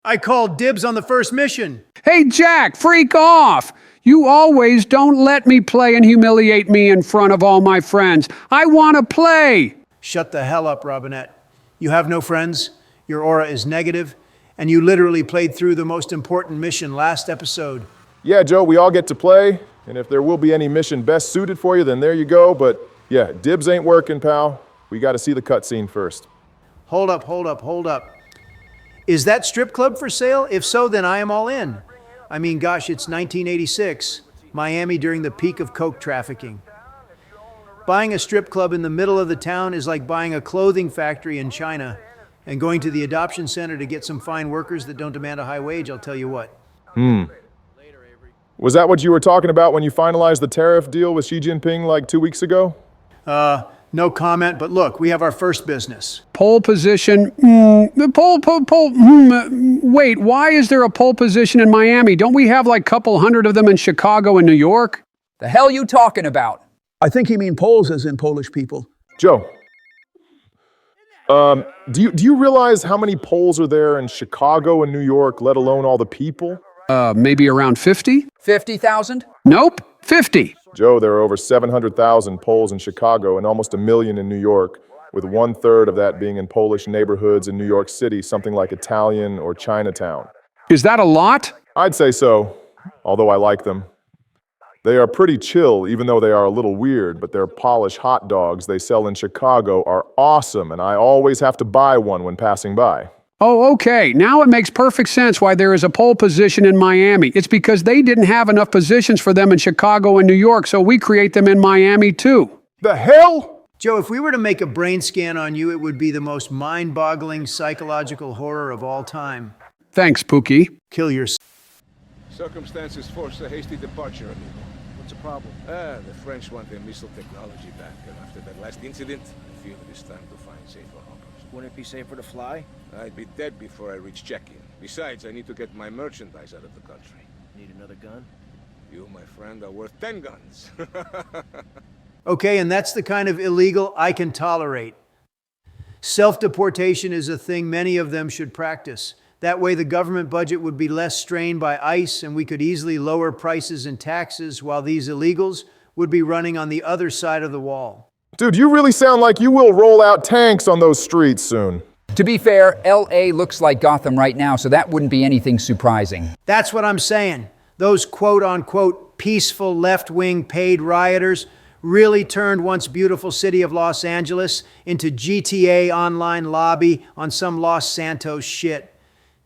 I called dibs on the first mission. Hey, Jack, freak off! You always don't let me play and humiliate me in front of all my friends. I want to play! Shut the hell up, Robinette. You have no friends, your aura is negative, and you literally played through the most important mission last episode. Yeah, Joe, we all get to play, and if there will be any mission best suited for you, then there you go, but yeah, dibs ain't working, pal. We gotta see the cutscene first. Hold up. Is that strip club for sale? If so, then I am all in. I mean, gosh, it's 1986, Miami during the peak of coke trafficking. Buying a strip club in the middle of the town is like buying a clothing factory in China and going to the adoption center to get some fine workers that don't demand a high wage, I'll tell you what. Was that what you were talking about when you finalized the tariff deal with Xi Jinping like 2 weeks ago? No comment, but look, we have our first business. Pole position. Wait, why is there a pole position in Miami? Don't we have like a couple hundred of them in Chicago and New York? The hell you talking about? I think he mean Poles as in Polish people. Joe, do you realize how many Poles are there in Chicago and New York, let alone all the people? Maybe around 50? 50,000? Nope, 50. Joe, there are over 700,000 Poles in Chicago and almost 1 million in New York, with 1/3 of that being in Polish neighborhoods in New York City, something like Italian or Chinatown. Is that a lot? I'd say so, although I like them. They are pretty chill, even though they are a little weird, but their Polish hot dogs they sell in Chicago are awesome, and I always have to buy one when passing by. Oh, okay. Now it makes perfect sense why there is a pole position in Miami. It's because they didn't have enough positions for them in Chicago and New York, so we create them in Miami too. The hell? Joe, if we were to make a brain scan on you, it would be the most mind-boggling psychological horror of all time. Thanks, Pookie. Kill yourself. Circumstances force a hasty departure, amigo. What's the problem? The French want their missile technology back, and after that last incident, I feel it is time to find safer harbors. Wouldn't it be safer to fly? I'd be dead before I reach check-in. Besides, I need to get my merchandise out of the country. Need another gun? You, my friend, are worth 10 guns. Okay, and that's the kind of illegal I can tolerate. Self-deportation is a thing many of them should practice. That way the government budget would be less strained by ICE and we could easily lower prices and taxes while these illegals would be running on the other side of the wall. Dude, you really sound like you will roll out tanks on those streets soon. To be fair, L.A. looks like Gotham right now, so that wouldn't be anything surprising. That's what I'm saying. Those quote-unquote peaceful left-wing paid rioters really turned once beautiful city of Los Angeles into GTA online lobby on some Los Santos shit.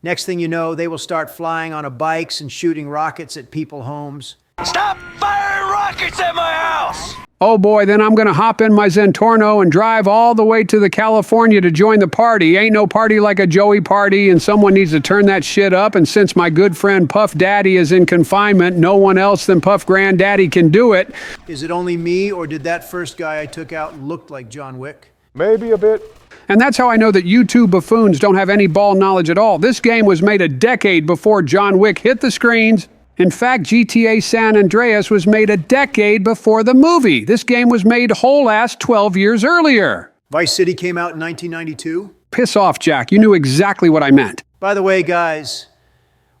Next thing you know, they will start flying on bikes and shooting rockets at people's homes. Stop firing rockets at my house! Oh boy, then I'm gonna hop in my Zentorno and drive all the way to the California to join the party. Ain't no party like a Joey party, and someone needs to turn that shit up, and since my good friend Puff Daddy is in confinement, no one else than Puff Granddaddy can do it. Is it only me, or did that first guy I took out look like John Wick? Maybe a bit. And that's how I know that you two buffoons don't have any ball knowledge at all. This game was made a decade before John Wick hit the screens. In fact, GTA San Andreas was made a decade before the movie. This game was made whole-ass 12 years earlier. Vice City came out in 1992. Piss off, Jack. You knew exactly what I meant. By the way, guys,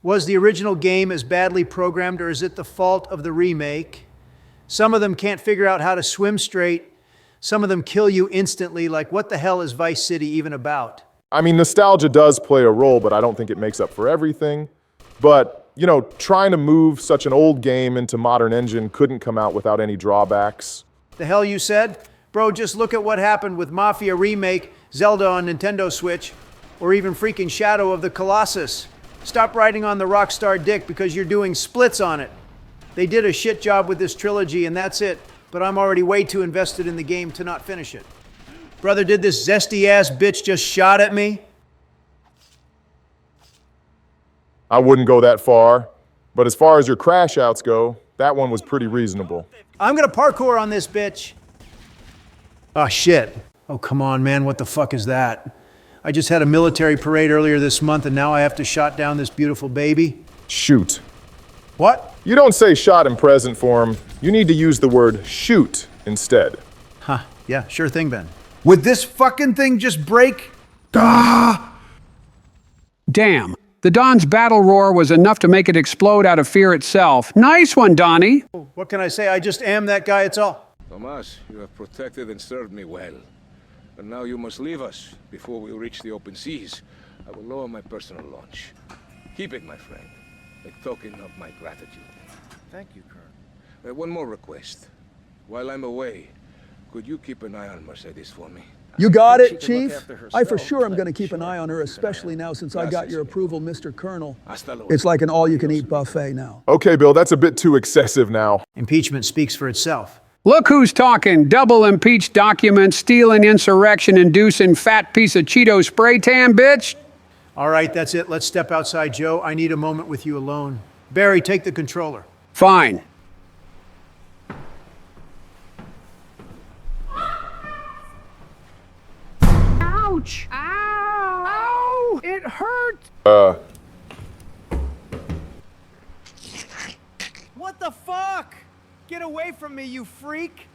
was the original game as badly programmed, or is it the fault of the remake? Some of them can't figure out how to swim straight. Some of them kill you instantly. Like, what the hell is Vice City even about? I mean, nostalgia does play a role, but I don't think it makes up for everything. But you know, trying to move such an old game into modern engine couldn't come out without any drawbacks. The hell you said? Bro, just look at what happened with Mafia Remake, Zelda on Nintendo Switch, or even freaking Shadow of the Colossus. Stop riding on the Rockstar dick because you're doing splits on it. They did a shit job with this trilogy and that's it, but I'm already way too invested in the game to not finish it. Brother, did this zesty-ass bitch just shot at me? I wouldn't go that far, but as far as your crash outs go, that one was pretty reasonable. I'm gonna parkour on this bitch. Oh shit. Oh come on man, what the fuck is that? I just had a military parade earlier this month and now I have to shot down this beautiful baby? Shoot. What? You don't say shot in present form, you need to use the word shoot instead. Huh, yeah, sure thing, Ben. Would this fucking thing just break? Damn. The Don's battle roar was enough to make it explode out of fear itself. Nice one, Donnie. What can I say? I just am that guy, it's all. Tomas, you have protected and served me well. But now you must leave us before we reach the open seas. I will lower my personal launch. Keep it, my friend. A token of my gratitude. Thank you, Colonel. One more request. While I'm away, could you keep an eye on Mercedes for me? You got it, She can look Chief. after herself, I for sure am but going to keep an sure, eye on her, keep an eye especially on now since I got Gracias, your amigo. approval, Mr. Colonel. Hasta luego. It's like an all-you-can-eat buffet now. Okay, Bill, that's a bit too excessive now. Impeachment speaks for itself. Look who's talking. Double impeached documents, stealing insurrection, inducing fat piece of Cheeto spray tan, bitch. All right, that's it. Let's step outside, Joe. I need a moment with you alone. Barry, take the controller. Fine. Ouch! Ow! Ow! It hurt! What the fuck? Get away from me, you freak!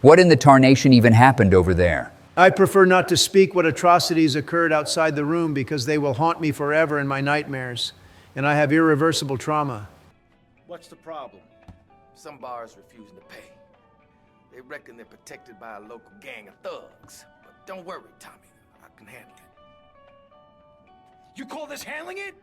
What in the tarnation even happened over there? I prefer not to speak what atrocities occurred outside the room because they will haunt me forever in my nightmares, and I have irreversible trauma. What's the problem? Some bars refusing to pay. They reckon they're protected by a local gang of thugs. But don't worry, Tommy. I can handle it. You call this handling it?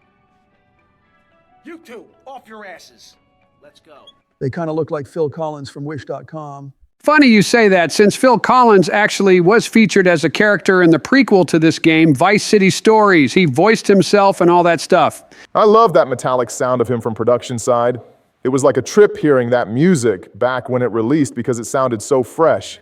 You two, off your asses. Let's go. They kind of look like Phil Collins from Wish.com. Funny you say that, since Phil Collins actually was featured as a character in the prequel to this game, Vice City Stories. He voiced himself and all that stuff. I love that metallic sound of him from production side. It was like a trip hearing that music back when it released because it sounded so fresh.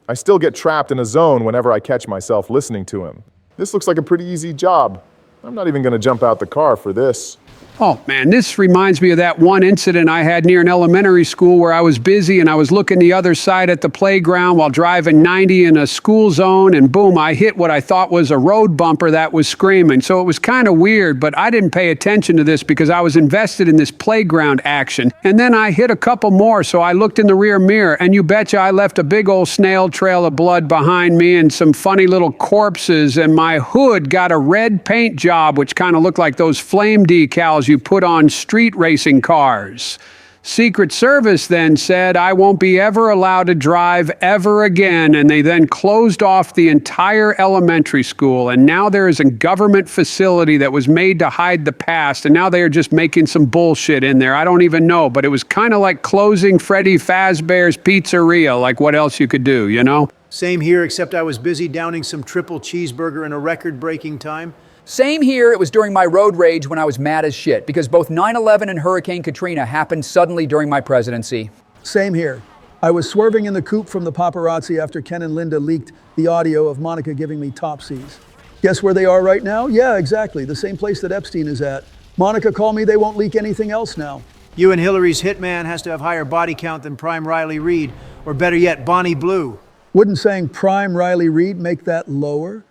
I still get trapped in a zone whenever I catch myself listening to him. This looks like a pretty easy job. I'm not even going to jump out the car for this. Oh man, this reminds me of that one incident I had near an elementary school where I was busy and I was looking the other side at the playground while driving 90 in a school zone, and boom, I hit what I thought was a road bumper that was screaming. So it was kind of weird, but I didn't pay attention to this because I was invested in this playground action. And then I hit a couple more, so I looked in the rear mirror, and you betcha I left a big old snail trail of blood behind me and some funny little corpses, and my hood got a red paint job which kind of looked like those flame decals you put on street racing cars. Secret Service then said I won't be ever allowed to drive ever again, and they then closed off the entire elementary school, and now there is a government facility that was made to hide the past, and now they are just making some bullshit in there. I don't even know, but it was kind of like closing Freddy Fazbear's Pizzeria. Like, what else you could do, you know? Same here, except I was busy downing some triple cheeseburger in a record-breaking time. Same here. It was during my road rage when I was mad as shit, because both 9/11 and Hurricane Katrina happened suddenly during my presidency. Same here. I was swerving in the coupe from the paparazzi after Ken and Linda leaked the audio of Monica giving me topsies. Guess where they are right now? Yeah, exactly. The same place that Epstein is at. Monica called me. They won't leak anything else now. You and Hillary's hitman has to have higher body count than Prime Riley Reid, or better yet, Bonnie Blue. Wouldn't saying Prime Riley Reid make that lower?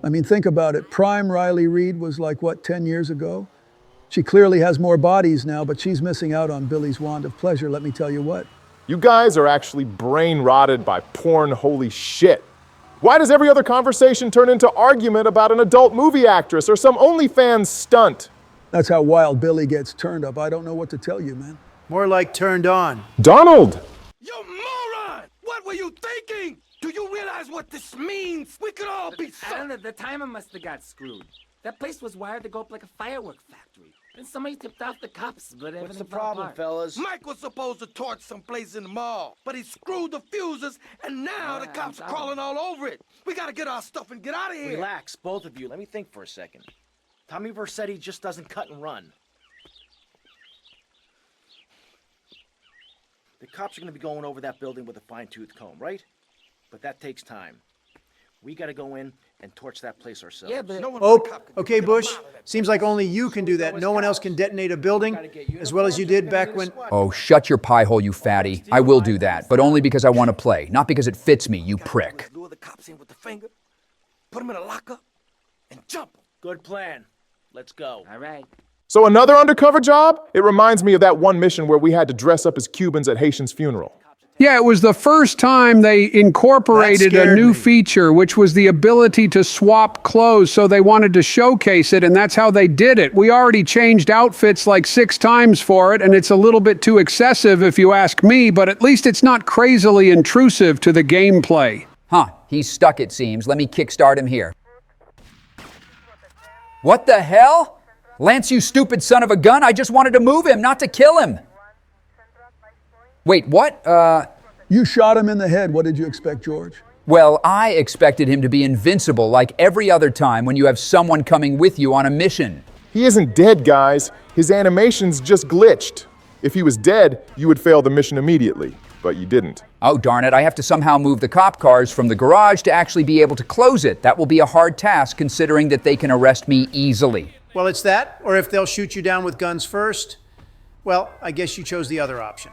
I mean, think about it. Prime Riley Reid was like, what, 10 years ago? She clearly has more bodies now, but she's missing out on Billy's wand of pleasure, let me tell you what. You guys are actually brain rotted by porn, holy shit. Why does every other conversation turn into argument about an adult movie actress or some OnlyFans stunt? That's how Wild Billy gets turned up. I don't know what to tell you, man. More like turned on. Donald! You moron! What were you thinking? Do you realize what this means? We could all be I don't know, the timer must have got screwed. That place was wired to go up like a firework factory. And somebody tipped off the cops, but everything What's the fell problem, apart. fellas? Mike was supposed to torch someplace in the mall, but he screwed the fuses, and now the cops are crawling all over it. We gotta get our stuff and get out of here. Relax, both of you. Let me think for a second. Tommy Vercetti just doesn't cut and run. The cops are gonna be going over that building with a fine-tooth comb, right? But that takes time. We gotta go in and torch that place ourselves. Yeah, but Oh, okay, Bush. Seems like only you can do that. No one else can detonate a building as well as you did back when... Oh, shut your pie hole, you fatty. I will do that, but only because I want to play, not because it fits me, you prick. Lure the cops in with the finger, put them in a lockup, and jump them. Good plan. Let's go. all right. So another undercover job? It reminds me of that one mission where we had to dress up as Cubans at Haitian's funeral. Yeah, it was the first time they incorporated That a scared new me. feature, which was the ability to swap clothes, so they wanted to showcase it, and that's how they did it. We already changed outfits like 6 times for it, and it's a little bit too excessive if you ask me, but at least it's not crazily intrusive to the gameplay. Huh, he's stuck it seems. Let me kickstart him here. What the hell? Lance, you stupid son of a gun, I just wanted to move him, not to kill him. Wait, what? You shot him in the head. What did you expect, George? Well, I expected him to be invincible like every other time when you have someone coming with you on a mission. He isn't dead, guys. His animation's just glitched. If he was dead, you would fail the mission immediately, but you didn't. Oh, darn it, I have to somehow move the cop cars from the garage to actually be able to close it. That will be a hard task considering that they can arrest me easily. Well, it's that, or if they'll shoot you down with guns first, well, I guess you chose the other option.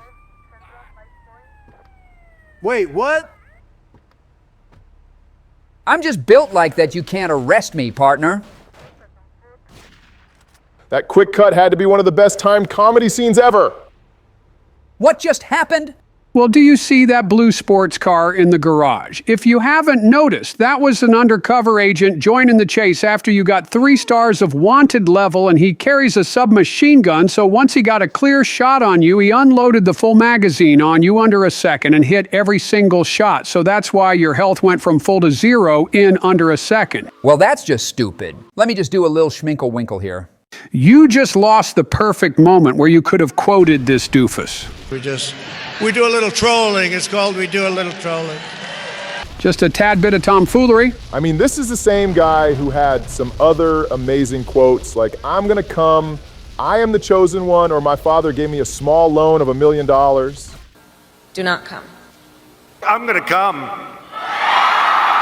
Wait, what? I'm just built like that you can't arrest me, partner. That quick cut had to be one of the best timed comedy scenes ever. What just happened? Well, do you see that blue sports car in the garage? If you haven't noticed, that was an undercover agent joining the chase after you got 3 stars of wanted level, and he carries a submachine gun, so once he got a clear shot on you, he unloaded the full magazine on you under a second and hit every single shot, so that's why your health went from full to 0 in under a second. Well, that's just stupid. Let me just do a little schminkle-winkle here. You just lost the perfect moment where you could have quoted this doofus. We do a little trolling. It's called we do a little trolling. Just a tad bit of tomfoolery. I mean, this is the same guy who had some other amazing quotes like, I'm gonna come, I am the chosen one, or my father gave me a small loan of $1 million. Do not come. I'm gonna come.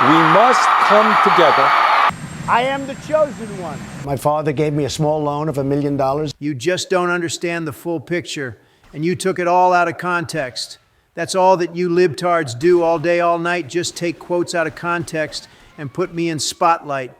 We must come together. I am the chosen one. My father gave me a small loan of $1 million. You just don't understand the full picture, and you took it all out of context. That's all that you libtards do all day, all night, just take quotes out of context and put me in spotlight.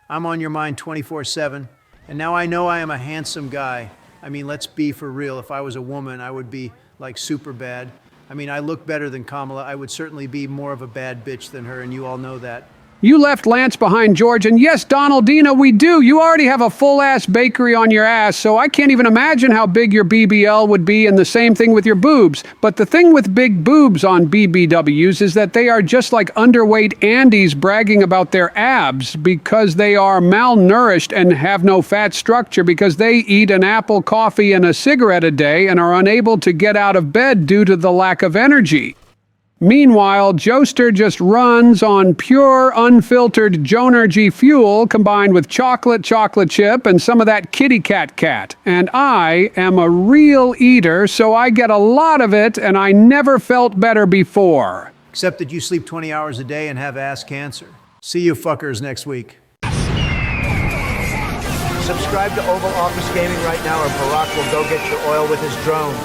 I'm on your mind 24/7, and now I know I am a handsome guy. I mean, let's be for real. If I was a woman, I would be like super bad. I mean, I look better than Kamala. I would certainly be more of a bad bitch than her, and you all know that. You left Lance behind, George, and yes, Donaldina, we do. You already have a full-ass bakery on your ass, so I can't even imagine how big your BBL would be, and the same thing with your boobs. But the thing with big boobs on BBWs is that they are just like underweight Andes bragging about their abs because they are malnourished and have no fat structure because they eat an apple, coffee, and a cigarette a day and are unable to get out of bed due to the lack of energy. Meanwhile, Joester just runs on pure, unfiltered Jonergy fuel combined with chocolate chip, and some of that kitty cat. And I am a real eater, so I get a lot of it, and I never felt better before. Except that you sleep 20 hours a day and have ass cancer. See you fuckers next week. Subscribe to Oval Office Gaming right now, or Barack will go get your oil with his drones.